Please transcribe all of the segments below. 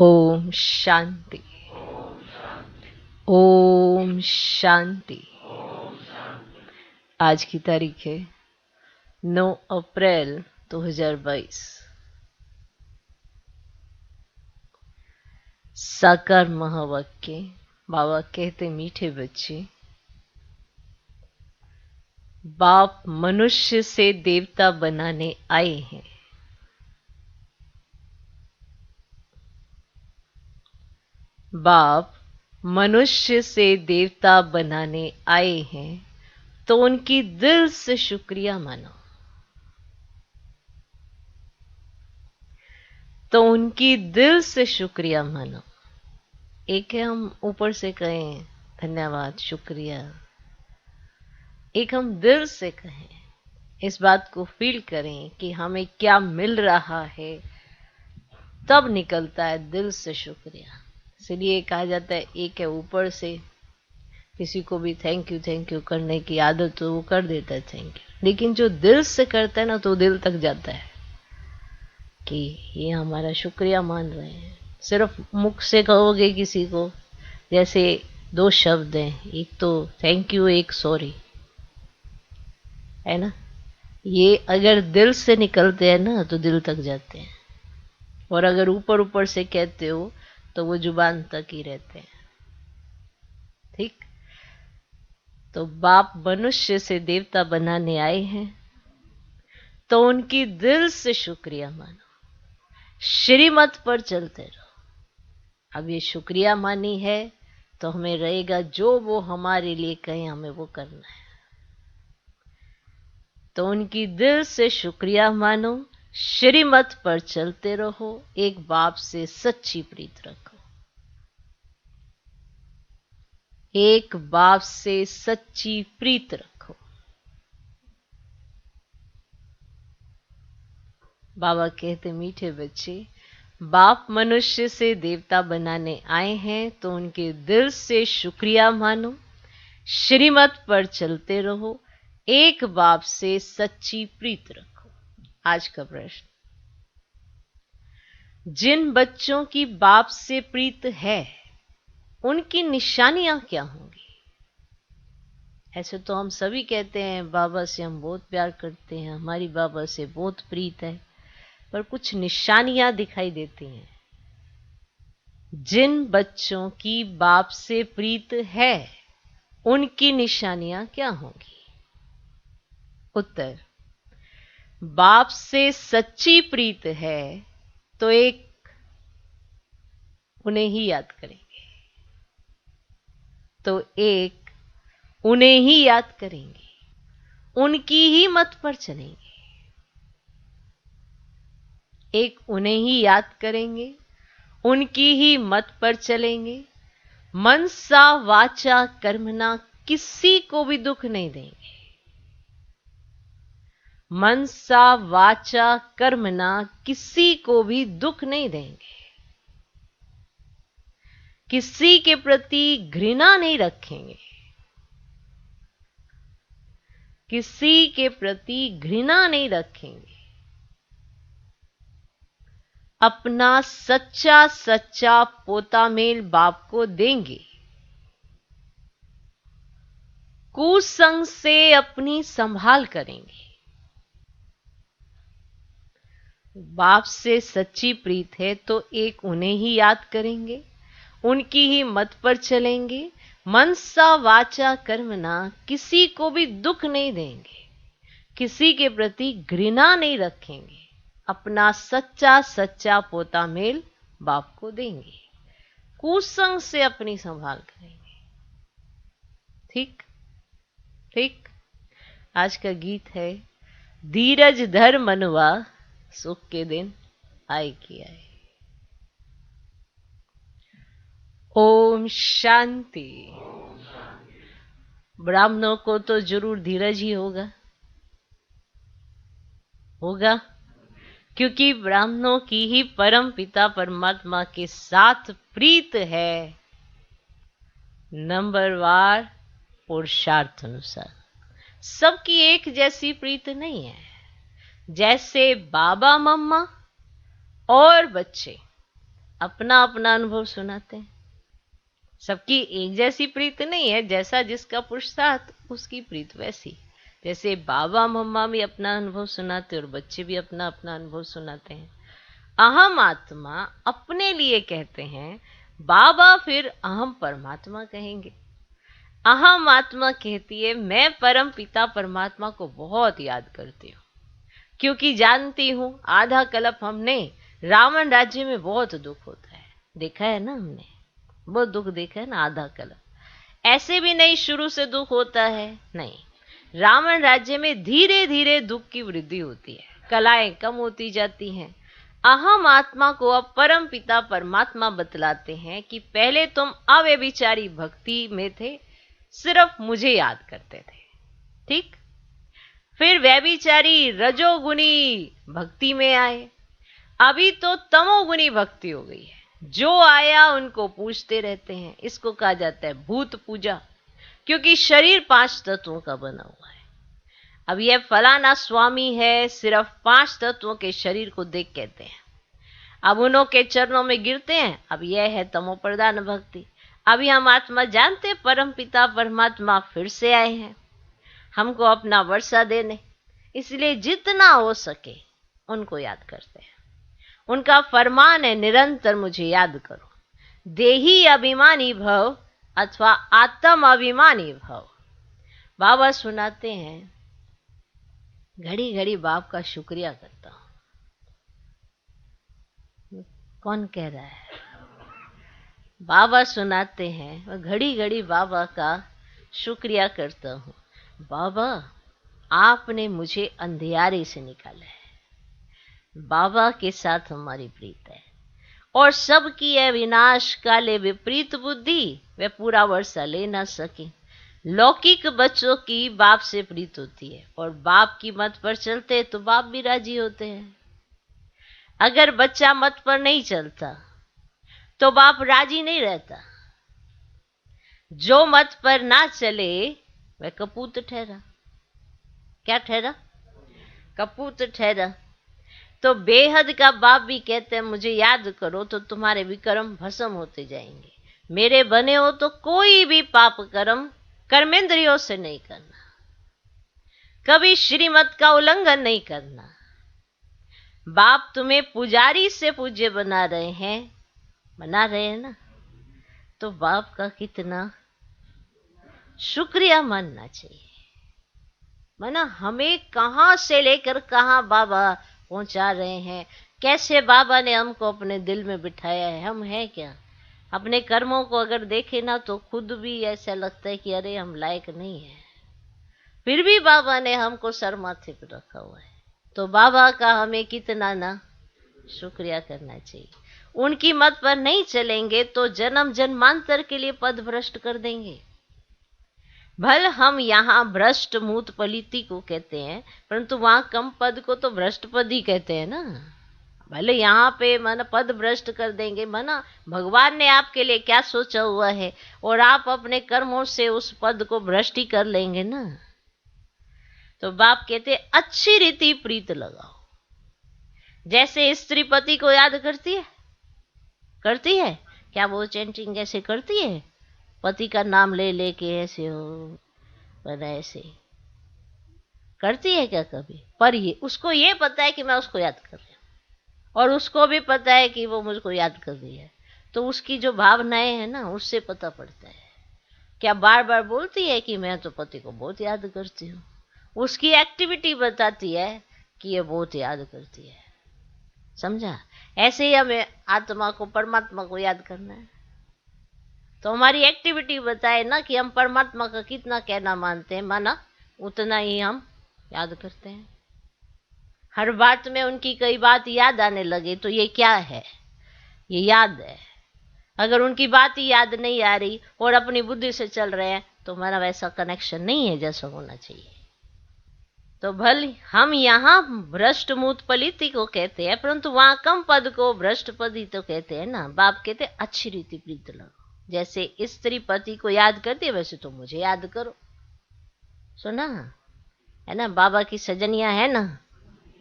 ओम शांति। ओम शांति। आज की तारीख है 9 अप्रैल 2022। साकार महावाक्य। बाबा कहते मीठे बच्चे, बाप मनुष्य से देवता बनाने आए हैं। बाप मनुष्य से देवता बनाने आए हैं, तो उनकी दिल से शुक्रिया मानो। तो उनकी दिल से शुक्रिया मानो। एक है हम ऊपर से कहें धन्यवाद शुक्रिया, एक हम दिल से कहें, इस बात को फील करें कि हमें क्या मिल रहा है, तब निकलता है दिल से शुक्रिया। इसलिए कहा जाता है एक है ऊपर से, किसी को भी थैंक यू करने की आदत तो वो कर देता है थैंक यू, लेकिन जो दिल से करता है ना, तो दिल तक जाता है कि ये हमारा शुक्रिया मान रहे हैं। सिर्फ मुख से कहोगे किसी को, जैसे दो शब्द हैं, एक तो थैंक यू, एक सॉरी, है ना। ये अगर दिल से निकलते हैं ना, तो दिल तक जाते हैं, और अगर ऊपर ऊपर से कहते हो तो वो जुबान तक ही रहते हैं। ठीक। तो बाप मनुष्य से देवता बनाने आए हैं, तो उनकी दिल से शुक्रिया मानो, श्रीमत पर चलते रहो। अब ये शुक्रिया मानी है तो हमें रहेगा जो वो हमारे लिए कहें हमें वो करना है। तो उनकी दिल से शुक्रिया मानो, श्रीमत पर चलते रहो, एक बाप से सच्ची प्रीत रखो। एक बाप से सच्ची प्रीत रखो। बाबा कहते मीठे बच्चे, बाप मनुष्य से देवता बनाने आए हैं, तो उनके दिल से शुक्रिया मानो, श्रीमत पर चलते रहो, एक बाप से सच्ची प्रीत रखो। आज का प्रश्न, जिन बच्चों की बाप से प्रीत है, उनकी निशानियां क्या होंगी? ऐसे तो हम सभी कहते हैं बाबा से हम बहुत प्यार करते हैं, हमारी बाबा से बहुत प्रीत है, पर कुछ निशानियां दिखाई देती हैं। जिन बच्चों की बाप से प्रीत है, उनकी निशानियां क्या होंगी? उत्तर, बाप से सच्ची प्रीत है तो एक उन्हें ही याद करेंगे, तो एक उन्हें ही याद करेंगे, उनकी ही मत पर चलेंगे। एक उन्हें ही याद करेंगे, उनकी ही मत पर चलेंगे, मनसा वाचा कर्मना किसी को भी दुख नहीं देंगे। मनसा वाचा कर्मना किसी को भी दुख नहीं देंगे। किसी के प्रति घृणा नहीं रखेंगे। किसी के प्रति घृणा नहीं रखेंगे। अपना सच्चा सच्चा पोता मेल बाप को देंगे। कुसंग से अपनी संभाल करेंगे। बाप से सच्ची प्रीत है तो एक उन्हें ही याद करेंगे, उनकी ही मत पर चलेंगे, मनसा वाचा कर्मना किसी को भी दुख नहीं देंगे, किसी के प्रति घृणा नहीं रखेंगे, अपना सच्चा सच्चा पोता मेल बाप को देंगे, कुसंग से अपनी संभाल करेंगे। ठीक ठीक। आज का गीत है, धीरज धर मनवा सुख के दिन आए कि आए। ओम शांति। ब्राह्मणों को तो जरूर धीरज ही होगा, क्योंकि ब्राह्मणों की ही परम पिता परमात्मा के साथ प्रीत है, नंबरवार पुरुषार्थ अनुसार। सबकी एक जैसी प्रीत नहीं है। जैसे बाबा मम्मा और बच्चे अपना अपना अनुभव सुनाते हैं। सबकी एक जैसी प्रीत नहीं है, जैसा जिसका पुरुषार्थ उसकी प्रीत वैसी। जैसे बाबा मम्मा भी अपना अनुभव सुनाते और बच्चे भी अपना अपना अनुभव सुनाते हैं। अहम आत्मा अपने लिए कहते हैं, बाबा फिर अहम परमात्मा कहेंगे। अहम आत्मा कहती है, मैं परम पिता परमात्मा को बहुत याद करती हूँ, क्योंकि जानती हूं आधा कल्प हमने रावण राज्य में बहुत दुख होता है, देखा है ना, हमने बहुत दुख देखा है ना। आधा कल्प ऐसे भी नहीं शुरू से दुख होता है, नहीं, रावण राज्य में धीरे धीरे दुख की वृद्धि होती है, कलाएं कम होती जाती हैं। अहम आत्मा को अब परम पिता परमात्मा बतलाते हैं कि पहले तुम अव्यभिचारी भक्ति में थे, सिर्फ मुझे याद करते थे, ठीक। फिर व्यभिचारी रजोगुनी भक्ति में आए, अभी तो तमोगुनी भक्ति हो गई है। जो आया उनको पूजते रहते हैं, इसको कहा जाता है भूत पूजा, क्योंकि शरीर 5 तत्वों का बना हुआ है। अब यह फलाना स्वामी है, सिर्फ 5 तत्वों के शरीर को देख कहते हैं। अब उन्हों के चरणों में गिरते हैं। अब यह है तमो प्रधान भक्ति। अभी हम आत्मा जानते परम पिता परमात्मा फिर से आए हैं हमको अपना वर्षा देने, इसलिए जितना हो सके उनको याद करते हैं। उनका फरमान है, निरंतर मुझे याद करो, देही अभिमानी भव अथवा आत्म अभिमानी भव। बाबा सुनाते हैं, घड़ी घड़ी बाप का शुक्रिया करता हूं। कौन कह रहा है? बाबा सुनाते हैं, घड़ी घड़ी बाबा का शुक्रिया करता हूं। बाबा आपने मुझे अंधियारे से निकाला है। बाबा के साथ हमारी प्रीत है, और सबकी है विनाश काले विपरीत बुद्धि, वे पूरा वर्षा ले ना सके। लौकिक बच्चों की बाप से प्रीत होती है, और बाप की मत पर चलते तो बाप भी राजी होते हैं। अगर बच्चा मत पर नहीं चलता तो बाप राजी नहीं रहता। जो मत पर ना चले वह कपूत ठहरा। क्या ठहरा? कपूत ठहरा। तो बेहद का बाप भी कहते हैं, मुझे याद करो तो तुम्हारे विक्रम भस्म होते जाएंगे। मेरे बने हो तो कोई भी पाप कर्म कर्मेंद्रियों से नहीं करना, कभी श्रीमत का उल्लंघन नहीं करना। बाप तुम्हें पुजारी से पूज्य बना रहे हैं ना, तो बाप का कितना शुक्रिया मानना चाहिए। माना हमें कहां से लेकर कहां बाबा पहुंचा रहे हैं, कैसे बाबा ने हमको अपने दिल में बिठाया है। हम हैं क्या? अपने कर्मों को अगर देखे ना तो खुद भी ऐसा लगता है कि अरे हम लायक नहीं है, फिर भी बाबा ने हमको सर माथे पर रखा हुआ है। तो बाबा का हमें कितना ना शुक्रिया करना चाहिए। उनकी मत पर नहीं चलेंगे तो जन्म जन्मांतर के लिए पद भ्रष्ट कर देंगे। भल हम यहाँ भ्रष्ट मूत पलिति को कहते हैं, परंतु वहां कम पद को तो भ्रष्ट पद ही कहते हैं ना। भले यहाँ पे मन पद भ्रष्ट कर देंगे, मना भगवान ने आपके लिए क्या सोचा हुआ है, और आप अपने कर्मों से उस पद को भ्रष्ट ही कर लेंगे ना। तो बाप कहते अच्छी रीति प्रीत लगाओ। जैसे स्त्री पति को याद करती है क्या? वो चैंटिंग ऐसे करती है, पति का नाम ले लेके ऐसे हो बना, ऐसे करती है क्या कभी? पर ये उसको ये पता है कि मैं उसको याद कर रही हूँ, और उसको भी पता है कि वो मुझको याद कर रही है। तो उसकी जो भावनाएं हैं ना, उससे पता पड़ता है। क्या बार बार बोलती है कि मैं तो पति को बहुत याद करती हूँ, उसकी एक्टिविटी बताती है कि ये बहुत याद करती है। समझा? ऐसे ही हमें आत्मा को परमात्मा को याद करना है, तो हमारी एक्टिविटी बताए ना कि हम परमात्मा का कितना कहना मानते हैं, माना उतना ही हम याद करते हैं। हर बात में उनकी कई बात याद आने लगे तो ये क्या है? ये याद है। अगर उनकी बात ही याद नहीं आ रही और अपनी बुद्धि से चल रहे हैं तो हमारा वैसा कनेक्शन नहीं है जैसा होना चाहिए। तो भले हम यहाँ भ्रष्ट मूत पलिति को कहते हैं, परंतु वहां कम पद को भ्रष्ट पदी तो कहते हैं ना। बाप कहते अच्छी रीति प्रीत लगो। जैसे स्त्री पति को याद करती है, वैसे तो मुझे याद करो। सुना है ना? बाबा की सजनियां है ना,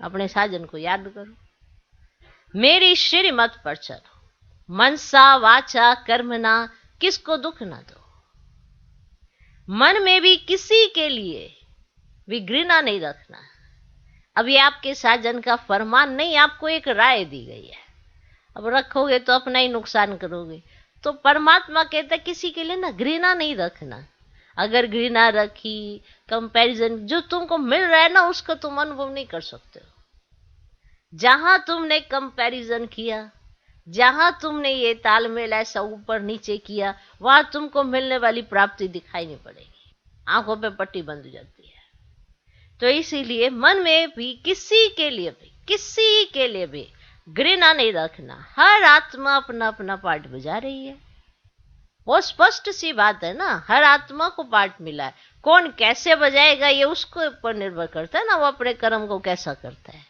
अपने साजन को याद करो। मेरी श्रीमत पर चलो। मनसा वाचा कर्मणा किसको दुख ना दो। मन में भी किसी के लिए भी घृणा नहीं रखना। अब ये आपके साजन का फरमान नहीं, आपको एक राय दी गई है। अब रखोगे तो अपना ही नुकसान करोगे। तो परमात्मा कहता है किसी के लिए ना घृणा नहीं रखना। अगर घृणा रखी, कंपैरिजन, जो तुमको मिल रहा है ना उसका तुम अनुभव नहीं कर सकते हो। जहां तुमने कंपैरिजन किया, जहां तुमने ये तालमेल ऐसा ऊपर नीचे किया, वहां तुमको मिलने वाली प्राप्ति दिखाई नहीं पड़ेगी, आंखों पे पट्टी बंध जाती है। तो इसीलिए मन में भी किसी के लिए भी घृणा नहीं रखना। हर आत्मा अपना अपना पार्ट बजा रही है। वो स्पष्ट सी बात है ना, हर आत्मा को पार्ट मिला है। कौन कैसे बजाएगा ये उसके ऊपर निर्भर करता है ना, वो अपने कर्म को कैसा करता है।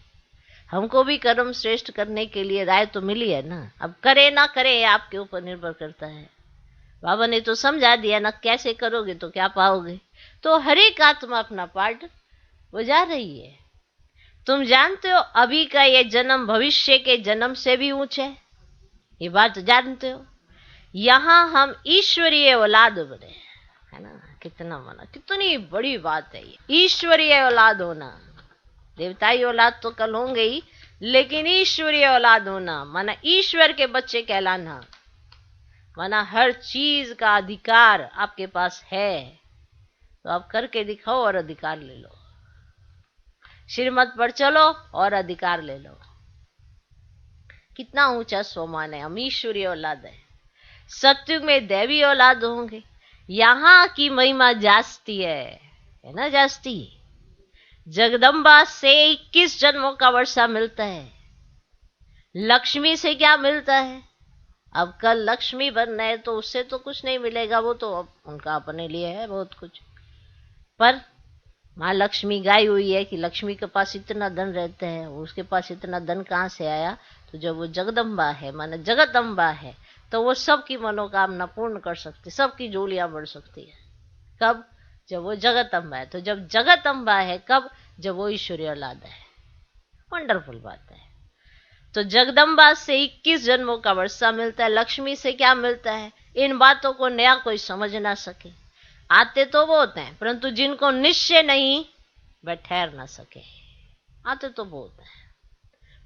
हमको भी कर्म श्रेष्ठ करने के लिए राय तो मिली है ना, अब करे ना करे ये आपके ऊपर निर्भर करता है। बाबा ने तो समझा दिया ना, कैसे करोगे तो क्या पाओगे। तो हर एक आत्मा अपना पार्ट बजा रही है। तुम जानते हो अभी का ये जन्म भविष्य के जन्म से भी ऊंचा है, ये बात जानते हो। यहां हम ईश्वरीय औलाद बने, है ना। कितना माना, कितनी बड़ी बात है ये, ईश्वरीय औलाद होना। देवताई औलाद तो कल होंगे ही, लेकिन ईश्वरीय औलाद होना माना ईश्वर के बच्चे कहलाना, माना हर चीज का अधिकार आपके पास है। तो आप करके दिखाओ और अधिकार ले लो, श्रीमत पर चलो और अधिकार ले लो। कितना ऊंचा स्वमान है, हम ईश्वरीय औलाद है। सत्युग में दैवी औलाद होंगे। यहां की महिमा जास्ती है ना, जास्ती। जगदम्बा से 21 जन्मों का वर्षा मिलता है। लक्ष्मी से क्या मिलता है? अब कल लक्ष्मी बनना है तो उससे तो कुछ नहीं मिलेगा, वो तो उनका अपने लिए है बहुत कुछ। पर माँ लक्ष्मी गाई हुई है कि लक्ष्मी के पास इतना धन रहता है, उसके पास इतना धन कहाँ से आया? तो जब वो जगदम्बा है, माना जगदम्बा है, तो वो सबकी मनोकामना पूर्ण कर सकती, सबकी झोलियां भर सकती है। कब? जब वो जगदम्बा है। तो जब जगदम्बा है कब? जब वो ईश्वरीय औलाद है। वंडरफुल बात है। तो जगदम्बा से 21 जन्मों का वर्षा मिलता है। लक्ष्मी से क्या मिलता है? इन बातों को नया कोई समझ ना सके। आते तो बहुत हैं, परंतु जिनको निश्चय नहीं वह ठहर ना सके। आते तो बहुत हैं,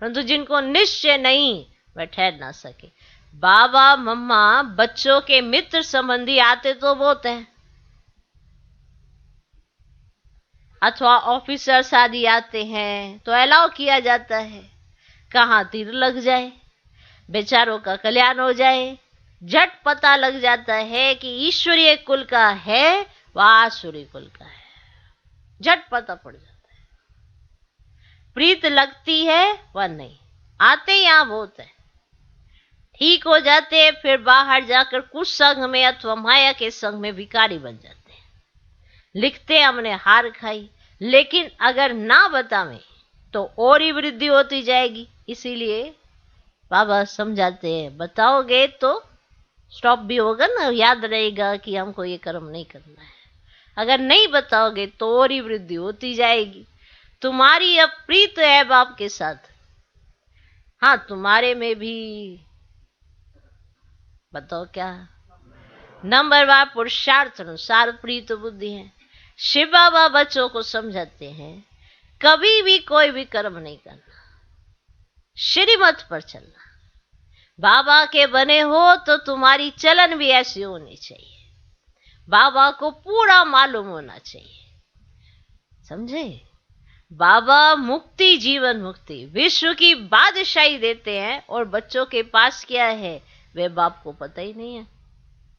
परंतु जिनको निश्चय नहीं वह ठहर ना सके। बाबा मम्मा बच्चों के मित्र संबंधी आते तो बहुत हैं, अथवा ऑफिसर्स आदि आते हैं तो अलाउ किया जाता है। कहाँ तीर लग जाए, बेचारों का कल्याण हो जाए, झट पता लग जाता है कि ईश्वरीय कुल का है व आसुरी कुल का है, झट पता पड़ जाता है। प्रीत लगती है व नहीं। आते यहां बहुत है, ठीक हो जाते हैं, फिर बाहर जाकर कुछ संघ में अथवा माया के संघ में भिखारी बन जाते हैं। लिखते हमने हार खाई, लेकिन अगर ना बतावें तो और ही वृद्धि होती जाएगी। इसीलिए बाबा समझाते हैं, बताओगे तो स्टॉप भी होगा ना, याद रहेगा कि हमको ये कर्म नहीं करना है। अगर नहीं बताओगे तो और ही वृद्धि होती जाएगी। तुम्हारी अब प्रीत है बाप के साथ, हाँ तुम्हारे में भी बताओ क्या नंबर व पुरुषार्थ अनुसार प्रीत बुद्धि है। शिव बाबा बच्चों को समझाते हैं, कभी भी कोई भी कर्म नहीं करना, श्रीमत पर चलना। बाबा के बने हो तो तुम्हारी चलन भी ऐसी होनी चाहिए, बाबा को पूरा मालूम होना चाहिए, समझे। बाबा मुक्ति, जीवन मुक्ति, विश्व की बादशाही देते हैं, और बच्चों के पास क्या है वे बाप को पता ही नहीं है।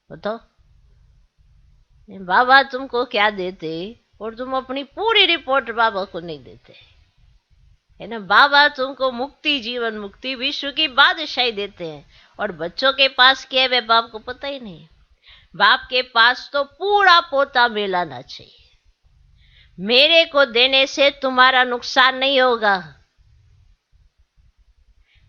बताओ बाबा तुमको क्या देते और तुम अपनी पूरी रिपोर्ट बाबा को नहीं देते, है ना। बाबा तुमको मुक्ति, जीवन मुक्ति, विश्व की बादशाही देते हैं, और बच्चों के पास क्या है वे बाप को पता ही नहीं। बाप के पास तो पूरा पोता मिलाना चाहिए। मेरे को देने से तुम्हारा नुकसान नहीं होगा।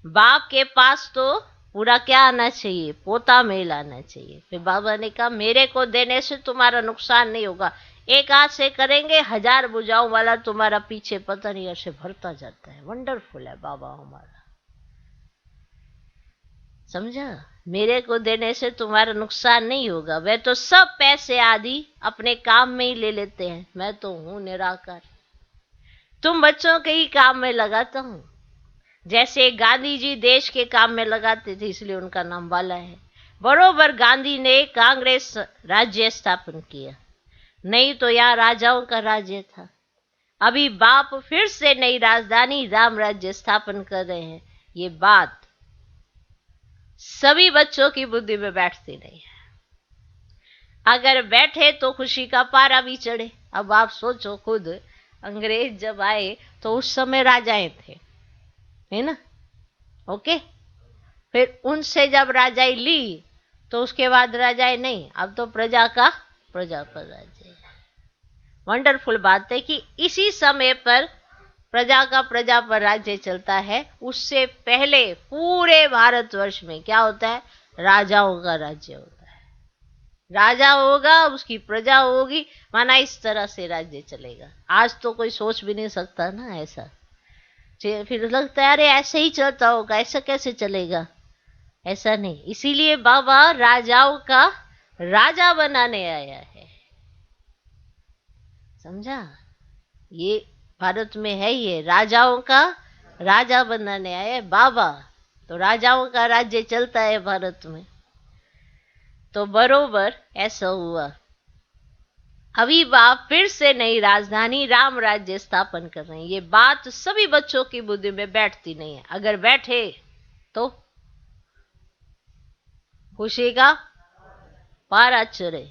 बाप के पास तो पूरा क्या आना चाहिए? पोता मेल आना चाहिए। फिर बाबा ने कहा मेरे को देने से तुम्हारा नुकसान नहीं होगा। एक हाथ से करेंगे, 1000 भुजाओं वाला तुम्हारा पीछे पता नहीं ऐसे भरता जाता है। वंडरफुल है बाबा हमारा। समझा? मेरे को देने से तुम्हारा नुकसान नहीं होगा। वे तो सब पैसे आदि अपने काम में ही ले लेते हैं, मैं तो हूं निराकार। तुम बच्चों के ही काम में लगाता हूं। जैसे गांधी जी देश के काम में लगाते थे, इसलिए उनका नाम वाला है। बरोबर गांधी ने कांग्रेस राज्य स्थापन किया, नहीं तो यहाँ राजाओं का राज्य था। अभी बाप फिर से नई राजधानी राम राज्य स्थापन कर रहे हैं। ये बात सभी बच्चों की बुद्धि में बैठती नहीं है। अगर बैठे तो खुशी का पारा भी चढ़े। अब आप सोचो खुद, अंग्रेज जब आए तो उस समय राजाएं थे, है ना? ओके, फिर उनसे जब राजाई ली तो उसके बाद राजाएं नहीं, अब तो प्रजा पर राज्य है। वंडरफुल बात है कि इसी समय पर प्रजा पर राज्य चलता है। उससे पहले पूरे भारतवर्ष में क्या होता है? राजाओं का राज्य होता है। राजा होगा, उसकी प्रजा होगी, माना इस तरह से राज्य चलेगा। आज तो कोई सोच भी नहीं सकता ना ऐसा। फिर लगता है अरे ऐसे ही चलता होगा, ऐसा कैसे चलेगा? ऐसा नहीं। इसीलिए बाबा राजाओं का राजा बनाने आया है। समझा? ये भारत में है, ये राजाओं का राजा बनाने आए बाबा। तो राजाओं का राज्य चलता है भारत में। तो बरोबर ऐसा हुआ। अभी बाप फिर से नई राजधानी राम राज्य स्थापन कर रहे हैं। ये बात सभी बच्चों की बुद्धि में बैठती नहीं है। अगर बैठे तो खुशी का पारा चढ़े।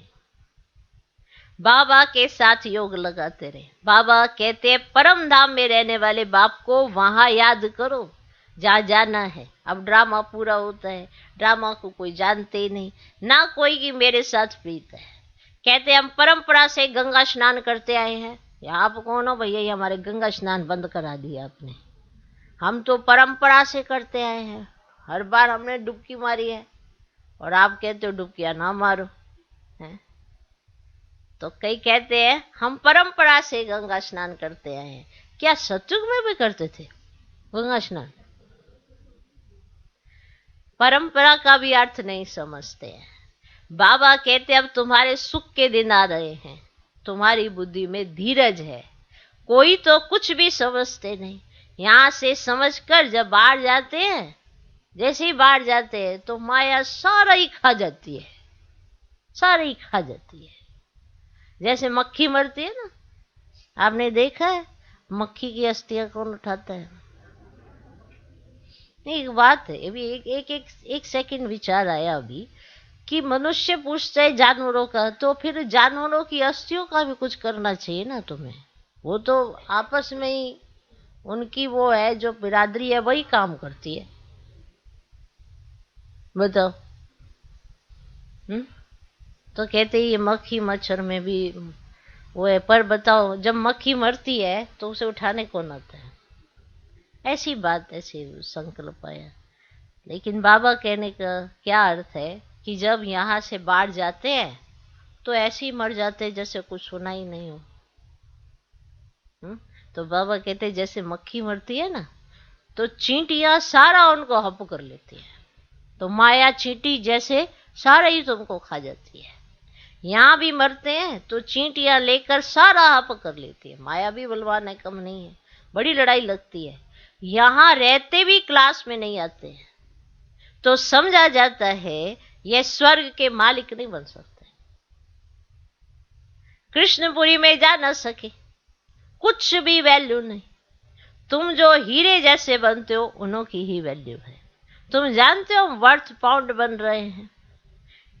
बाबा के साथ योग लगाते रहे। बाबा कहते हैं परम धाम में रहने वाले बाप को वहां याद करो जहां जाना है। अब ड्रामा पूरा होता है, ड्रामा को कोई जानते ही नहीं, ना कोई कि मेरे साथ प्रीत है। कहते हम परंपरा से गंगा स्नान करते आए हैं। आप कौन हो भैया, ये हमारे गंगा स्नान बंद करा दिया आपने। हम तो परंपरा से करते आए हैं, हर बार हमने डुबकी मारी है, और आप कहते हो डुबकियां ना मारो है? तो कई कहते हैं हम परंपरा से गंगा स्नान करते आए हैं। क्या सतयुग में भी करते थे गंगा स्नान? परंपरा का भी अर्थ नहीं समझते हैं। बाबा कहते अब तुम्हारे सुख के दिन आ रहे हैं, तुम्हारी बुद्धि में धीरज है। कोई तो कुछ भी समझते नहीं। यहां से समझकर जब बाहर जाते हैं, जैसे ही बाहर जाते हैं तो माया सारा ही खा जाती है, सारा ही खा जाती है। जैसे मक्खी मरती है ना, आपने देखा है मक्खी की अस्थियां कौन उठाता है? एक बात है, अभी एक सेकंड विचार आया अभी कि मनुष्य पूछता है जानवरों का, तो फिर जानवरों की अस्थियों का भी कुछ करना चाहिए ना तुम्हें। वो तो आपस में ही उनकी वो है, जो बिरादरी है वही काम करती है। बताओ। तो कहते ये मक्खी मच्छर में भी वो है, पर बताओ जब मक्खी मरती है तो उसे उठाने कौन आता है? ऐसी बात, ऐसे संकल्प आया। लेकिन बाबा कहने का क्या अर्थ है कि जब यहाँ से बाहर जाते हैं तो ऐसे ही मर जाते हैं जैसे कुछ सुना ही नहीं हो। तो बाबा कहते जैसे मक्खी मरती है ना, तो चींटियां सारा उनको हप कर लेती है। तो माया चींटी जैसे सारा ही तुमको खा जाती है। यहाँ भी मरते हैं तो चींटियां लेकर सारा हप कर लेती है। माया भी बलवान है, कम नहीं है, बड़ी लड़ाई लगती है। यहाँ रहते भी क्लास में नहीं आते हैं, तो समझा जाता है ये स्वर्ग के मालिक नहीं बन सकते। कृष्णपुरी में जा न सके, कुछ भी वैल्यू नहीं। तुम जो हीरे जैसे बनते हो उन्हों की ही वैल्यू है। तुम जानते हो वर्थ पाउंड बन रहे हैं।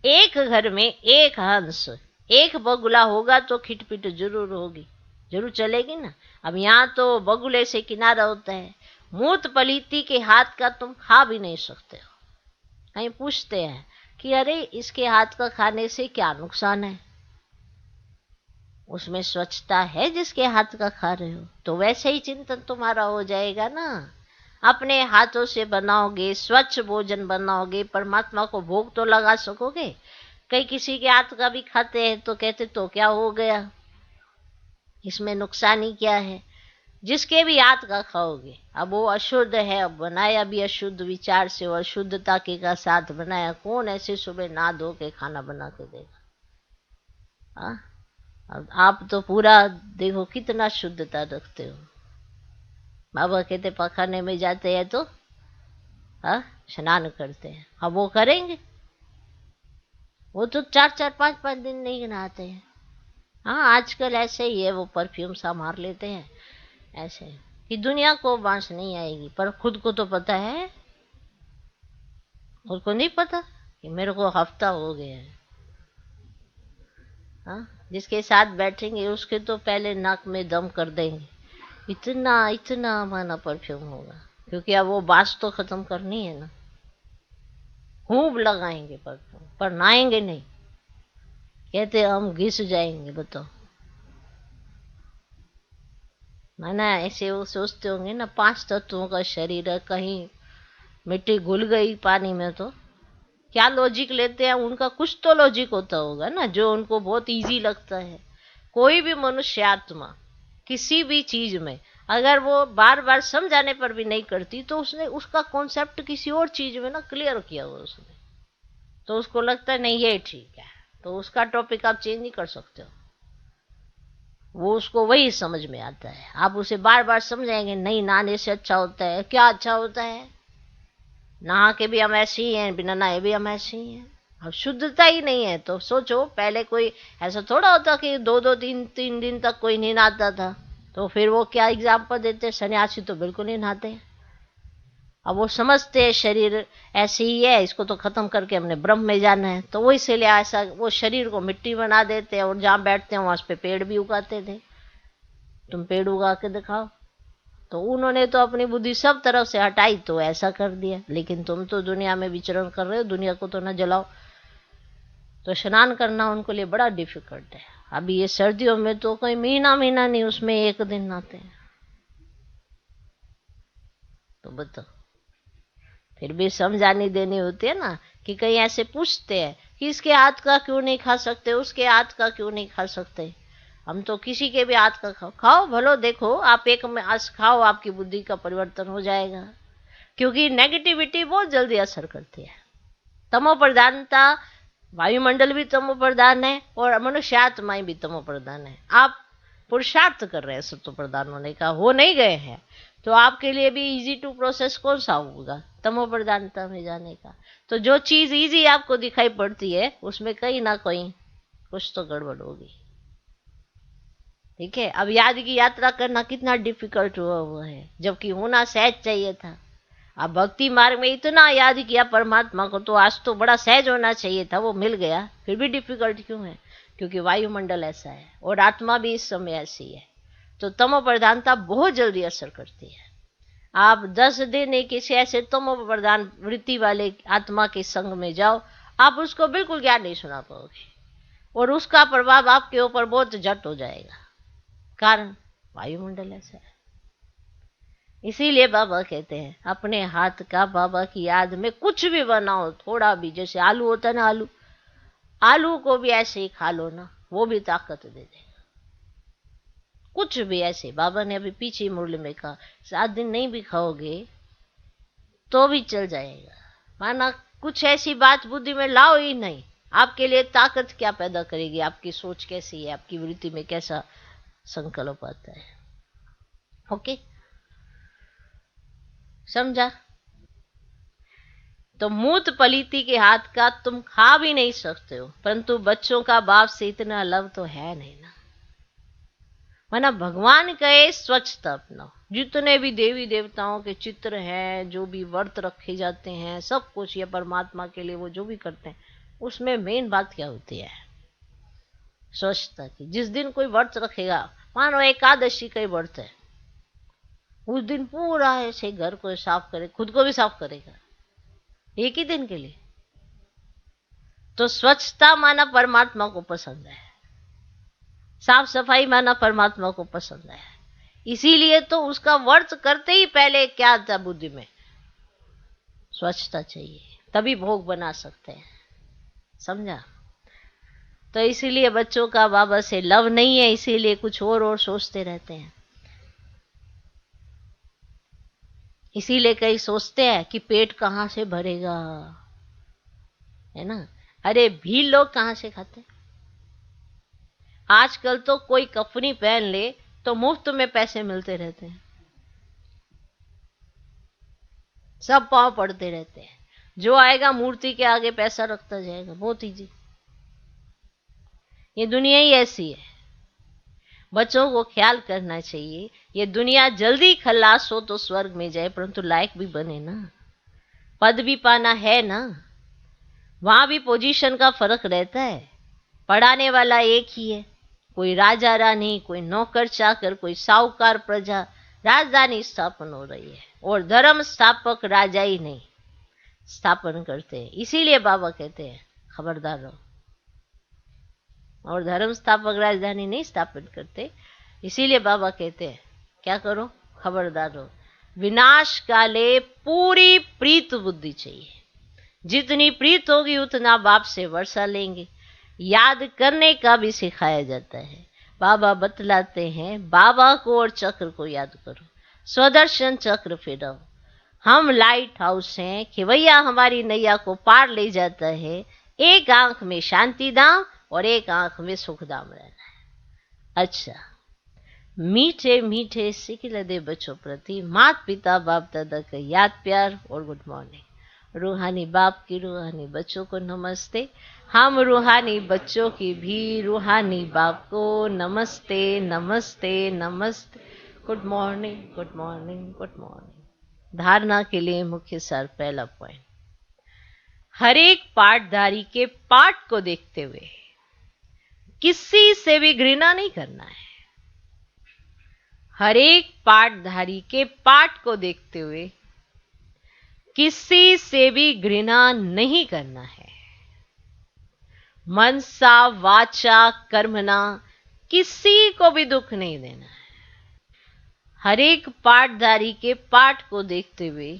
एक घर में एक हंस, एक बगुला होगा तो खिटपिट जरूर होगी, जरूर चलेगी ना। अब यहाँ तो बगुले से किनारा होता है, मूत पलीती के हाथ का तुम खा भी नहीं सकते हो। कहीं पूछते हैं कि अरे इसके हाथ का खाने से क्या नुकसान है? उसमें स्वच्छता है जिसके हाथ का खा रहे हो। तो वैसे ही चिंतन तुम्हारा हो जाएगा ना। अपने हाथों से बनाओगे, स्वच्छ भोजन बनाओगे, परमात्मा को भोग तो लगा सकोगे। कई किसी के हाथ का भी खाते हैं तो कहते तो क्या हो गया, इसमें नुकसान ही क्या है? जिसके भी हाथ का खाओगे, अब वो अशुद्ध है, अब बनाया भी अशुद्ध विचार से और शुद्धता के का साथ बनाया, कौन ऐसे सुबह नहा धो के खाना बना के देगा? हाँ, अब आप तो पूरा देखो कितना शुद्धता रखते हो। बाबा कहते पखाने में जाते हैं तो हाँ स्नान करते हैं, अब वो करेंगे? वो तो 4-4 5-5 दिन नहीं नहाते हैं। हाँ आजकल ऐसे ही है, वो परफ्यूम सा मार लेते हैं ऐसे कि दुनिया को बांस नहीं आएगी, पर खुद को तो पता है। उसको नहीं पता कि मेरे को हफ्ता हो गया है। हाँ, जिसके साथ बैठेंगे उसके तो पहले नाक में दम कर देंगे, इतना इतना माना परफ्यूम होगा, क्योंकि अब वो बांस तो खत्म करनी है ना। खूब लगाएंगे परफ्यूम, पर नहाएंगे नहीं, कहते हम घिस जाएंगे। बताओ, माना ऐसे वो सोचते होंगे ना 5 तत्वों का शरीर है, कहीं मिट्टी घुल गई पानी में तो क्या लॉजिक लेते हैं उनका? कुछ तो लॉजिक होता होगा ना जो उनको बहुत इजी लगता है। कोई भी मनुष्य आत्मा किसी भी चीज में अगर वो बार बार समझाने पर भी नहीं करती तो उसने उसका कॉन्सेप्ट किसी और चीज में ना क्लियर किया हुआ उसने, तो उसको लगता है नहीं ये ठीक है, तो उसका टॉपिक आप चेंज नहीं कर सकते हो। वो उसको वही समझ में आता है। आप उसे बार बार समझाएंगे नहीं नहाने से अच्छा होता है, क्या अच्छा होता है? नहा के भी हम ऐसे ही हैं, बिना नहाए भी हम ऐसे ही हैं। अब शुद्धता ही नहीं है तो सोचो, पहले कोई ऐसा थोड़ा होता कि 2-2 3-3 दिन तक कोई नहीं नहाता था, तो फिर वो क्या एग्जाम्पल देते? सन्यासी तो बिल्कुल नहीं नहाते। अब वो समझते हैं शरीर ऐसे ही है, इसको तो खत्म करके हमने ब्रह्म में जाना है, तो वो इसीलिए ऐसा वो शरीर को मिट्टी बना देते हैं और जहाँ बैठते हैं वहां पे पेड़ भी उगाते थे। तुम पेड़ उगा के दिखाओ। तो उन्होंने तो अपनी बुद्धि सब तरफ से हटाई तो ऐसा कर दिया, लेकिन तुम तो दुनिया में विचरण कर रहे हो, दुनिया को तो न जलाओ। तो स्नान करना उनको लिए बड़ा डिफिकल्ट है। अभी ये सर्दियों में तो कोई महीना महीना नहीं, उसमें एक दिन नहाते हैं। तो बताओ, फिर भी समझानी देनी होती है ना, कि कहीं ऐसे पूछते हैं कि इसके हाथ का क्यों नहीं खा सकते, उसके हाथ का क्यों नहीं खा सकते? हम तो किसी के भी हाथ का खाओ खाओ भलो, देखो आप एक में आज खाओ, आपकी बुद्धि का परिवर्तन हो जाएगा। क्योंकि नेगेटिविटी बहुत जल्दी असर करती है। तमो प्रधानता, वायुमंडल भी तमो प्रधान है और मनुष्यात्माएं भी तमो प्रधान है। आप पुरुषार्थ कर रहे हैं सत्व प्रधान होने का, हो नहीं गए हैं, तो आपके लिए भी इजी टू प्रोसेस कौन सा होगा? तमो प्रधानता में जाने का। तो जो चीज इजी आपको दिखाई पड़ती है उसमें कहीं ना कहीं कुछ तो गड़बड़ होगी। ठीक है, अब याद की यात्रा करना कितना डिफिकल्ट हुआ है, जबकि होना सहज चाहिए था। अब भक्ति मार्ग में इतना याद किया परमात्मा को, तो आज तो बड़ा सहज होना चाहिए था, वो मिल गया, फिर भी डिफिकल्ट क्यों है? क्योंकि वायुमंडल ऐसा है और आत्मा भी इस समय ऐसी है। तो तमो प्रधानता बहुत जल्दी असर करती है। आप 10 दिन एक किसी ऐसे तमो प्रधान वृत्ति वाले आत्मा के संग में जाओ, आप उसको बिल्कुल ज्ञान नहीं सुना पाओगे और उसका प्रभाव आपके ऊपर बहुत झट हो जाएगा। कारण वायुमंडल ऐसा है। इसीलिए बाबा कहते हैं अपने हाथ का बाबा की याद में कुछ भी बनाओ, थोड़ा भी, जैसे आलू होता है ना, आलू आलू को भी ऐसे ही खा लो ना, वो भी ताकत दे देगा। कुछ भी ऐसे, बाबा ने अभी पीछे मुरली में कहा 7 दिन नहीं भी खाओगे तो भी चल जाएगा। माना कुछ ऐसी बात बुद्धि में लाओ ही नहीं, आपके लिए ताकत क्या पैदा करेगी? आपकी सोच कैसी है, आपकी वृत्ति में कैसा संकल्प आता है। ओके, समझा? तो मूत पलीती के हाथ का तुम खा भी नहीं सकते हो, परंतु बच्चों का बाप से इतना लव तो है नहीं ना। वरना भगवान कहे स्वच्छता अपनाओ। जितने भी देवी देवताओं के चित्र हैं, जो भी व्रत रखे जाते हैं, सब कुछ ये परमात्मा के लिए वो जो भी करते हैं, उसमें मेन बात क्या होती है? स्वच्छता की। जिस दिन कोई व्रत रखेगा, मानो एकादशी का व्रत है, उस दिन पूरा ऐसे घर को साफ करे, खुद को भी साफ करेगा एक ही दिन के लिए। तो स्वच्छता माना परमात्मा को पसंद है, साफ सफाई माना परमात्मा को पसंद है। इसीलिए तो उसका व्रत करते ही पहले क्या था बुद्धि में? स्वच्छता चाहिए, तभी भोग बना सकते हैं। समझा? तो इसीलिए बच्चों का बाबा से लव नहीं है, इसीलिए कुछ और सोचते रहते हैं। इसीलिए कई सोचते हैं कि पेट कहाँ से भरेगा, है ना। अरे भी लोग कहाँ से खाते। आजकल तो कोई कफनी पहन ले तो मुफ्त में पैसे मिलते रहते हैं, सब पांव पड़ते रहते हैं। जो आएगा मूर्ति के आगे पैसा रखता जाएगा, बहुत इजी। ये दुनिया ही ऐसी है। बच्चों को ख्याल करना चाहिए, ये दुनिया जल्दी खल्लास हो तो स्वर्ग में जाए, परंतु लायक भी बने ना। पद भी पाना है ना, वहां भी पोजीशन का फर्क रहता है। पढ़ाने वाला एक ही है, कोई राजा रानी, कोई नौकर चाकर, कोई साहूकार प्रजा। राजधानी स्थापन हो रही है और धर्म स्थापक राजा ही नहीं स्थापन करते हैं। इसीलिए बाबा कहते हैं खबरदार रहो। और धर्म स्थापक राजधानी नहीं स्थापित करते, इसीलिए बाबा कहते हैं क्या करो, खबरदार रहो। विनाश काले पूरी प्रीत बुद्धि चाहिए। जितनी प्रीत होगी उतना बाप से वर्षा लेंगे। याद करने का भी सिखाया जाता है। बाबा बतलाते हैं बाबा को और चक्र को याद करो, स्वदर्शन चक्र फिराओ। हम लाइट हाउस हैं, खिवैया हमारी नैया को पार ले जाता है। एक आंख में शांति धाम और एक आंख में सुख धाम रहना है। अच्छा, मीठे मीठे सिखिल दे बच्चों प्रति माता पिता बाप दादा का याद प्यार और गुड मॉर्निंग। रूहानी बाप की रूहानी बच्चों को नमस्ते। हम रूहानी बच्चों की भी रूहानी बाप को नमस्ते नमस्ते नमस्ते। Good morning good morning good morning. धारणा के लिए मुख्य सार, पहला पॉइंट, हर एक पाठधारी के पाठ को देखते हुए किसी से भी घृणा नहीं करना है। हर एक पाठधारी के पाठ को देखते हुए किसी से भी घृणा नहीं करना है। मनसा वाचा कर्मणा किसी को भी दुख नहीं देना है। हर एक पाठधारी के पाठ को देखते हुए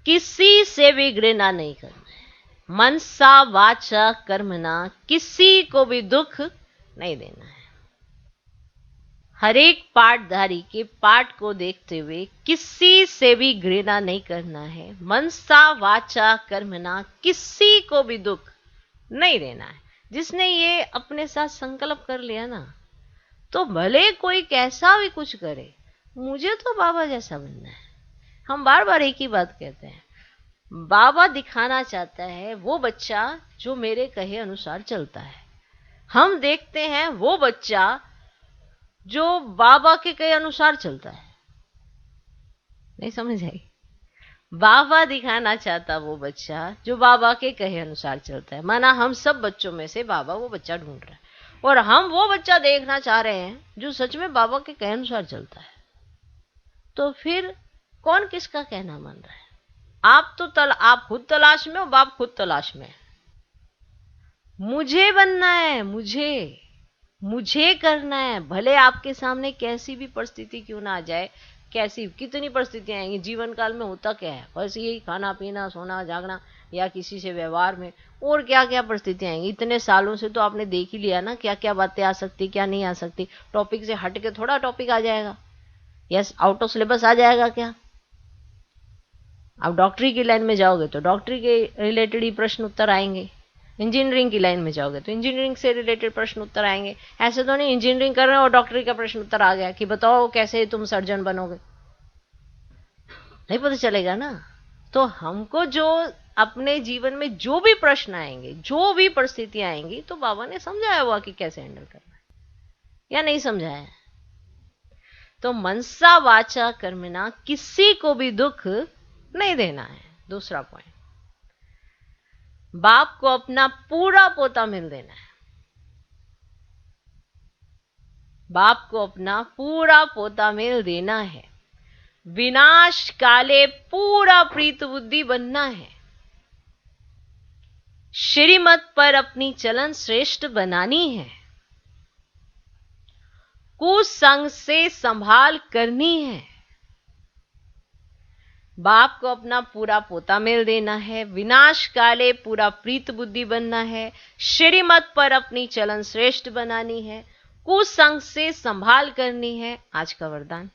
किसी से भी घृणा नहीं करना है। मनसा वाचा कर्मणा किसी को भी दुख नहीं देना है। हर एक पाठधारी के पाठ को देखते हुए किसी से भी घृणा नहीं करना है। मनसा वाचा कर्मणा किसी को भी दुख नहीं देना है। जिसने ये अपने साथ संकल्प कर लिया ना, तो भले कोई कैसा भी कुछ करे, मुझे तो बाबा जैसा बनना है। हम बार बार एक ही बात कहते हैं, बाबा दिखाना चाहता है वो बच्चा जो मेरे कहे अनुसार चलता है। हम देखते हैं वो बच्चा जो बाबा के कहे अनुसार चलता है। नहीं समझ आई? बाबा दिखाना चाहता वो बच्चा जो बाबा के कहे अनुसार चलता है। माना हम सब बच्चों में से बाबा वो बच्चा ढूंढ रहा है, और हम वो बच्चा देखना चाह रहे हैं जो सच में बाबा के कहे अनुसार चलता है। तो फिर कौन किसका कहना मान रहा है? आप खुद तलाश में हो, बाप खुद तलाश में है। मुझे बनना है, मुझे करना है। भले आपके सामने कैसी भी परिस्थिति क्यों ना आ जाए, कितनी परिस्थितियां आएंगी जीवन काल में। होता क्या है, बस यही खाना पीना सोना जागना, या किसी से व्यवहार में, और क्या क्या परिस्थितियां आएंगी। इतने सालों से तो आपने देख ही लिया ना क्या क्या बातें आ सकती क्या नहीं आ सकती। टॉपिक से हट के थोड़ा टॉपिक आ जाएगा, यस आउट ऑफ सिलेबस आ जाएगा क्या? आप डॉक्टरी की लाइन में जाओगे तो डॉक्टरी के रिलेटेड ही प्रश्न उत्तर आएंगे। इंजीनियरिंग की लाइन में जाओगे तो इंजीनियरिंग से रिलेटेड प्रश्न उत्तर आएंगे। ऐसे तो नहीं इंजीनियरिंग कर रहे हो और डॉक्टरी का प्रश्न उत्तर आ गया कि बताओ कैसे तुम सर्जन बनोगे, नहीं पता चलेगा ना। तो हमको जो अपने जीवन में जो भी प्रश्न आएंगे, जो भी परिस्थितियां आएंगी, तो बाबा ने समझाया हुआ कि कैसे हैंडल करना है या नहीं समझाया। तो मनसा वाचा कर्मणा किसी को भी दुख नहीं देना है। दूसरा पॉइंट, बाप को अपना पूरा पोता मिल देना है। बाप को अपना पूरा पोता मिल देना है। विनाश काले पूरा प्रीत बुद्धि बनना है। श्रीमत पर अपनी चलन श्रेष्ठ बनानी है। कुसंग से संभाल करनी है। बाप को अपना पूरा पोता मिल देना है। विनाश काले पूरा प्रीत बुद्धि बनना है। श्रीमत पर अपनी चलन श्रेष्ठ बनानी है। कुसंग से संभाल करनी है। आज का वरदान,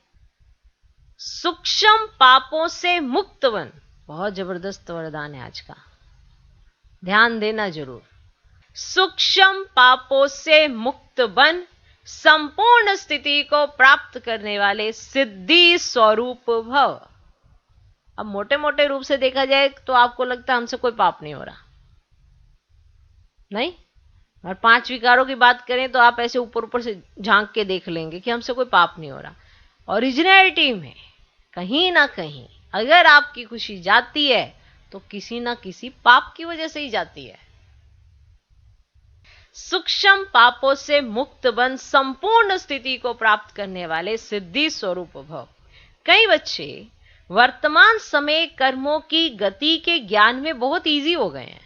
सूक्ष्म पापों से मुक्त बन। बहुत जबरदस्त वरदान है आज का, ध्यान देना जरूर। सूक्ष्म पापों से मुक्त बन, संपूर्ण स्थिति को प्राप्त करने वाले सिद्धि स्वरूप भव। अब मोटे मोटे रूप से देखा जाए तो आपको लगता है हमसे कोई पाप नहीं हो रहा, नहीं? और 5 विकारों की बात करें तो आप ऐसे ऊपर ऊपर से झांक के देख लेंगे कि हमसे कोई पाप नहीं हो रहा। ओरिजिनलिटी में कहीं ना कहीं अगर आपकी खुशी जाती है तो किसी ना किसी पाप की वजह से ही जाती है। सूक्ष्म पापों से मुक्त बन, संपूर्ण स्थिति को प्राप्त करने वाले सिद्धि स्वरूप भव। कई बच्चे वर्तमान समय कर्मों की गति के ज्ञान में बहुत इजी हो गए हैं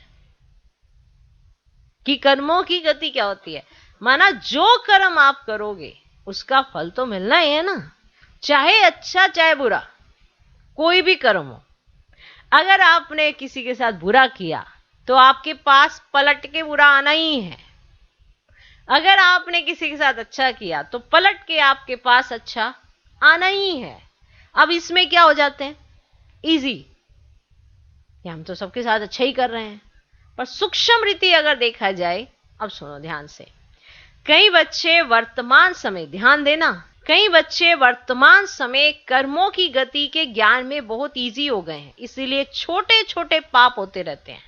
कि कर्मों की गति क्या होती है। माना जो कर्म आप करोगे उसका फल तो मिलना ही है ना, चाहे अच्छा चाहे बुरा, कोई भी कर्म हो। अगर आपने किसी के साथ बुरा किया तो आपके पास पलट के बुरा आना ही है। अगर आपने किसी के साथ अच्छा किया तो पलट के आपके पास अच्छा आना ही है। अब इसमें क्या हो जाते हैं, इजी, हम तो सबके साथ अच्छा ही कर रहे हैं। पर सूक्ष्म रीति अगर देखा जाए, अब सुनो ध्यान से, कई बच्चे वर्तमान समय, ध्यान देना, कई बच्चे वर्तमान समय कर्मों की गति के ज्ञान में बहुत इजी हो गए हैं, इसीलिए छोटे छोटे पाप होते रहते हैं।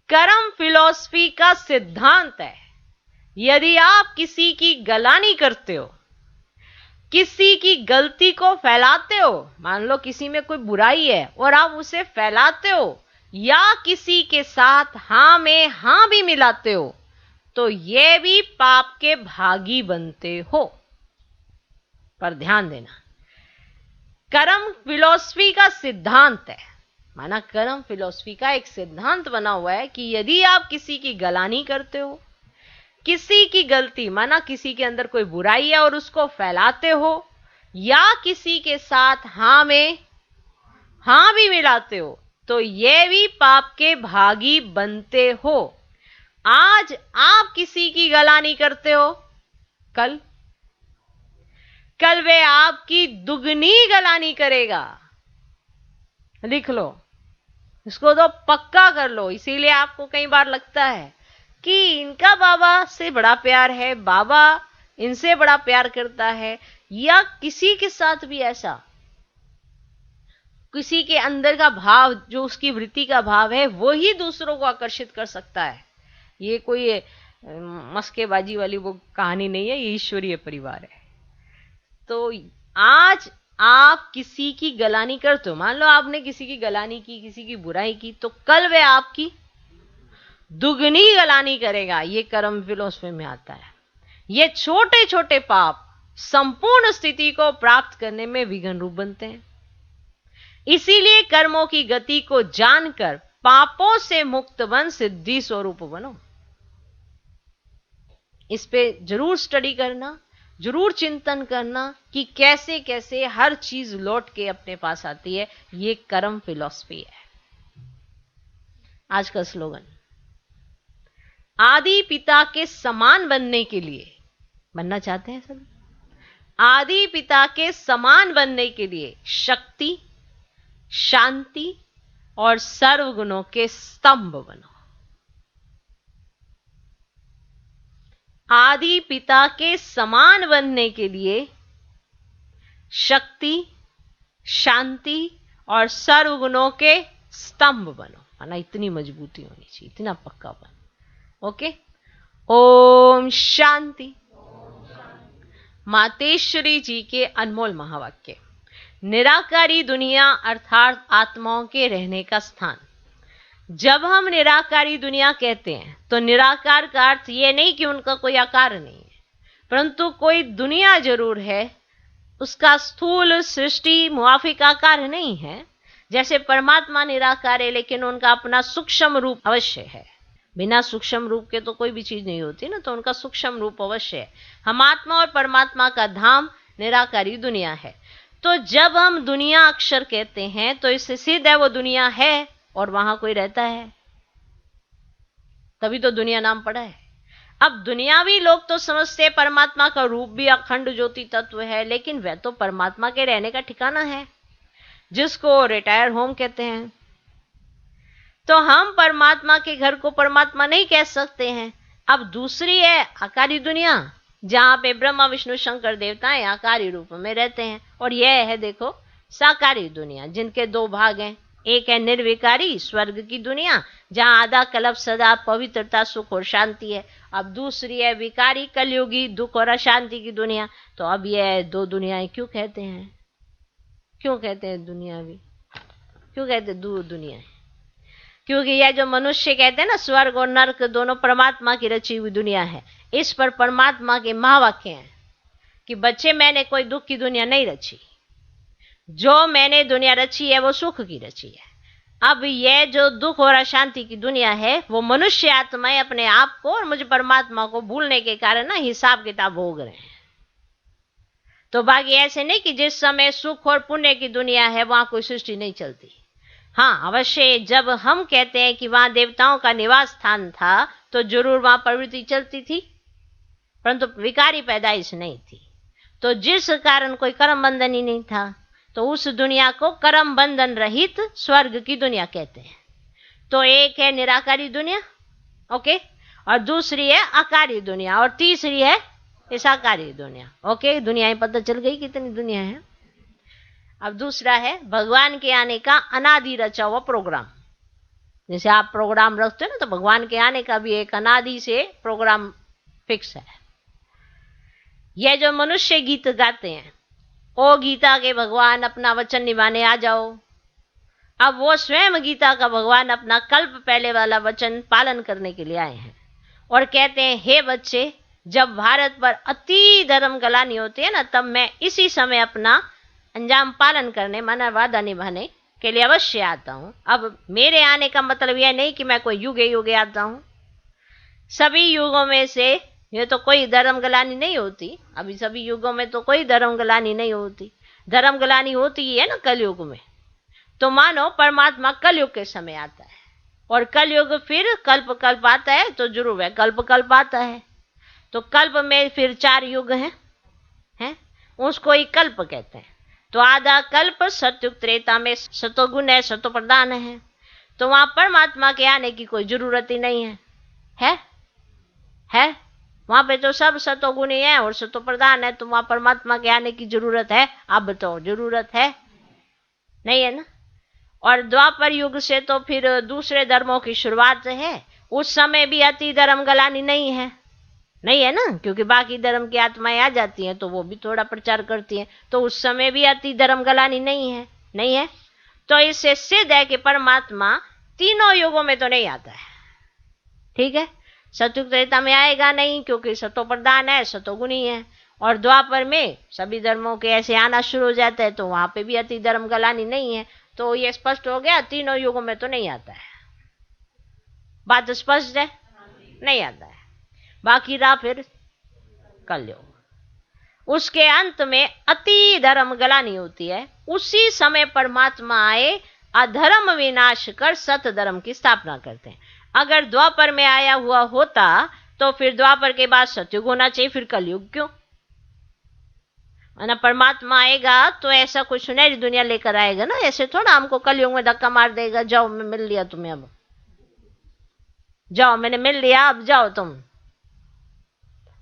कर्म फिलॉसफी का सिद्धांत है, यदि आप किसी की गलानी करते हो, किसी की गलती को फैलाते हो, मान लो किसी में कोई बुराई है और आप उसे फैलाते हो, या किसी के साथ हां में हां भी मिलाते हो, तो ये भी पाप के भागी बनते हो। पर ध्यान देना, कर्म फिलॉसफी का सिद्धांत है, माना कर्म फिलॉसफी का एक सिद्धांत बना हुआ है कि यदि आप किसी की गलानी करते हो, किसी की गलती, माना किसी के अंदर कोई बुराई है और उसको फैलाते हो, या किसी के साथ हां में हां भी मिलाते हो, तो ये भी पाप के भागी बनते हो। आज आप किसी की गलानी करते हो, कल वे आपकी दुगनी गलानी करेगा। लिख लो इसको, तो पक्का कर लो। इसीलिए आपको कई बार लगता है कि इनका बाबा से बड़ा प्यार है, बाबा इनसे बड़ा प्यार करता है, या किसी के साथ भी ऐसा, किसी के अंदर का भाव, जो उसकी वृत्ति का भाव है, वो ही दूसरों को आकर्षित कर सकता है। ये कोई मस्केबाजी वाली वो कहानी नहीं है, ये ईश्वरीय परिवार है। तो आज आप किसी की गलानी करते हो, मान लो आपने किसी की गलानी की, किसी की बुराई की, तो कल वे आपकी दुगनी गलानी करेगा। ये कर्म फिलॉसफी में आता है। ये छोटे छोटे पाप संपूर्ण स्थिति को प्राप्त करने में विघ्न रूप बनते हैं। इसीलिए कर्मों की गति को जानकर पापों से मुक्त बन, सिद्धि स्वरूप बनो। इस पे जरूर स्टडी करना, जरूर चिंतन करना कि कैसे कैसे हर चीज लौट के अपने पास आती है। ये कर्म फिलॉसफी है। आज का स्लोगन, आदि पिता के समान बनने के लिए, बनना चाहते हैं सब, आदि पिता के समान बनने के लिए शक्ति, शांति और सर्वगुणों के स्तंभ बनो। आदि पिता के समान बनने के लिए शक्ति, शांति और सर्वगुणों के स्तंभ बनो। माना इतनी मजबूती होनी चाहिए, इतना पक्कापन। ओके, ओम शांति। मातेश्वरी जी के अनमोल महावाक्य। निराकारी दुनिया अर्थात आत्माओं के रहने का स्थान। जब हम निराकारी दुनिया कहते हैं तो निराकार का अर्थ यह नहीं कि उनका कोई आकार नहीं है, परंतु कोई दुनिया जरूर है, उसका स्थूल सृष्टि मुआफिक आकार नहीं है। जैसे परमात्मा निराकार है लेकिन उनका अपना सूक्ष्म रूप अवश्य है। बिना सूक्ष्म रूप के तो कोई भी चीज नहीं होती ना, तो उनका सूक्ष्म रूप अवश्य है। हम आत्मा और परमात्मा का धाम निराकारी दुनिया है। तो जब हम दुनिया अक्षर कहते हैं तो इससे सिद्ध है वो दुनिया है और वहां कोई रहता है, तभी तो दुनिया नाम पड़ा है। अब दुनियावी लोग तो समझते हैं परमात्मा का रूप भी अखंड ज्योति तत्व है, लेकिन वह तो परमात्मा के रहने का ठिकाना है, जिसको रिटायर होम कहते हैं। तो हम परमात्मा के घर को परमात्मा नहीं कह सकते हैं। अब दूसरी है आकारी दुनिया, जहां पे ब्रह्मा विष्णु शंकर देवताएं आकारी रूप में रहते हैं। और यह है देखो साकारी दुनिया, जिनके दो भाग हैं। एक है निर्विकारी स्वर्ग की दुनिया, जहां आधा कल्प सदा पवित्रता सुख और शांति है। अब दूसरी है विकारी कलयुगी दुख और अशांति की दुनिया। तो अब यह दो दुनियाएं क्यों कहते हैं? क्यों कहते हैं दुनियावी? क्यों कहते हैं दो दुनियाएं? क्योंकि यह जो मनुष्य कहते हैं ना स्वर्ग और नर्क दोनों परमात्मा की रची हुई दुनिया है। इस पर परमात्मा के महावाक्य हैं कि बच्चे मैंने कोई दुख की दुनिया नहीं रची, जो मैंने दुनिया रची है वो सुख की रची है। अब यह जो दुख और अशांति की दुनिया है वो मनुष्य आत्माएं अपने आप को और मुझे परमात्मा को भूलने के कारण ना हिसाब किताब भोग रहे हैं। तो बाकी ऐसे नहीं कि जिस समय सुख और पुण्य की दुनिया है वहां कोई सृष्टि नहीं चलती। हाँ अवश्य, जब हम कहते हैं कि वहां देवताओं का निवास स्थान था तो जरूर वहां प्रवृत्ति चलती थी, परंतु विकारी पैदाइश नहीं थी। तो जिस कारण कोई कर्म बंधन ही नहीं था, तो उस दुनिया को कर्म बंधन रहित स्वर्ग की दुनिया कहते हैं। तो एक है निराकारी दुनिया, ओके, और दूसरी है आकारी दुनिया, और तीसरी है साकारी दुनिया। ओके, दुनियाएं पता चल गई कितनी दुनिया है। अब दूसरा है भगवान के आने का अनादि रचा हुआ प्रोग्राम। जैसे आप प्रोग्राम रखते हो ना, तो भगवान के आने का भी एक अनादि से प्रोग्राम फिक्स है। यह जो मनुष्य गीत गाते हैं, ओ गीता के भगवान अपना वचन निभाने आ जाओ। अब वो स्वयं गीता का भगवान अपना कल्प पहले वाला वचन पालन करने के लिए आए हैं और कहते हैं हे बच्चे, जब भारत पर अति धर्म गलानी होती है ना, तब मैं इसी समय अपना अंजाम पालन करने माना वादा निभाने के लिए अवश्य आता हूं। अब मेरे आने का मतलब यह नहीं कि मैं कोई युगे युगे आता हूं। सभी युगों में से ये तो कोई धर्म गलानी नहीं होती। अभी सभी युगों में तो कोई धर्म गलानी नहीं होती। धर्म गलानी होती है ना कलयुग में। तो मानो परमात्मा कलयुग के समय आता है, और कलयुग फिर कल्प कल्प आता है, तो जरूर है कल्प कल्प आता है। तो कल्प में फिर 4 युग हैं, उसको ही कल्प कहते हैं। तो आधा कल्प सतयुग त्रेता में सतोगुण है, सतो प्रधान है। तो वहां परमात्मा के आने की कोई जरूरत ही नहीं है। वहां पे तो सब सतोगुणी है और सतो प्रधान है, तो वहां परमात्मा के आने की जरूरत है? अब तो जरूरत है नहीं है ना। और द्वापर युग से तो फिर दूसरे धर्मों की शुरुआत है। उस समय भी अति धर्म गलानी नहीं है ना, क्योंकि बाकी धर्म की आत्माएं आ जाती हैं तो वो भी थोड़ा प्रचार करती हैं। तो उस समय भी अति धर्म गलानी नहीं है। तो इससे सिद्ध है कि परमात्मा तीनों युगों में तो नहीं आता है। ठीक है, सतयुग त्रेता में आएगा नहीं, क्योंकि सतो प्रधान है, सतोगुणी है। और द्वापर में सभी धर्मों के ऐसे आना शुरू हो जाता है, तो वहां पे भी अति धर्म गलानी नहीं है। तो ये स्पष्ट हो गया, तीनों युगों में तो नहीं आता है। बात स्पष्ट है? नहीं आता है। बाकी रहा फिर कलयुग। उसके अंत में अति धर्म गलानी होती है। उसी समय परमात्मा आए, अधर्म विनाश कर सत धर्म की स्थापना करते हैं। अगर द्वापर में आया हुआ होता तो फिर द्वापर के बाद सतयुग होना चाहिए, फिर कलयुग क्यों? ना परमात्मा आएगा तो ऐसा कोई सुनहरी दुनिया लेकर आएगा ना, ऐसे थोड़ा हमको कलयुग में धक्का मार देगा, जाओ मैं मिल लिया तुम्हें, अब जाओ मैंने मिल लिया, अब जाओ तुम।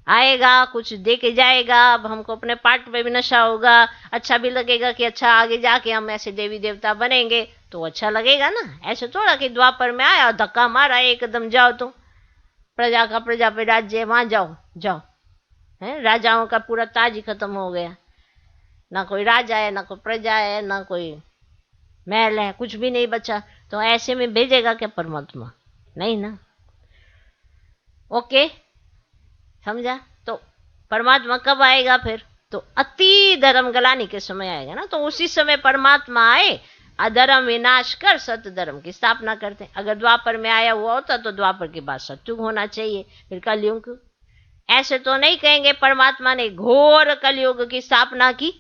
आएगा, कुछ दे के जाएगा। अब हमको अपने पार्ट पे भी नशा होगा, अच्छा भी लगेगा कि अच्छा आगे जाके हम ऐसे देवी देवता बनेंगे, तो अच्छा लगेगा ना। ऐसे थोड़ा कि द्वापर में आया और धक्का मारा एकदम, जाओ तुम, प्रजा का प्रजा पे राज्य, वहां जाओ है। राजाओं का पूरा ताज ही खत्म हो गया, ना कोई राजा है, ना कोई प्रजा है, ना कोई महल है, कुछ भी नहीं बचा। तो ऐसे में भेजेगा क्या परमात्मा? नहीं ना। ओके, समझा? तो परमात्मा कब आएगा फिर? तो अति धर्म गलानी के समय आएगा ना। तो उसी समय परमात्मा आए, अधर्म विनाश कर सत धर्म की स्थापना करते हैं। अगर द्वापर में आया हुआ होता तो द्वापर के बाद सतयुग होना चाहिए, फिर कलयुग। ऐसे तो नहीं कहेंगे परमात्मा ने घोर कलयुग की स्थापना की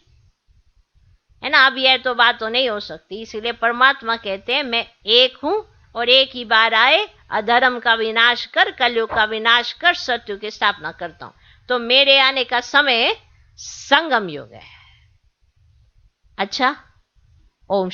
है ना। अब यह तो बात तो नहीं हो सकती। इसीलिए परमात्मा कहते हैं मैं एक हूं, और एक ही बार आए, अधर्म का विनाश कर, कलयुग का विनाश कर, सत्युग की स्थापना करता हूं। तो मेरे आने का समय संगम युग है। अच्छा, ओम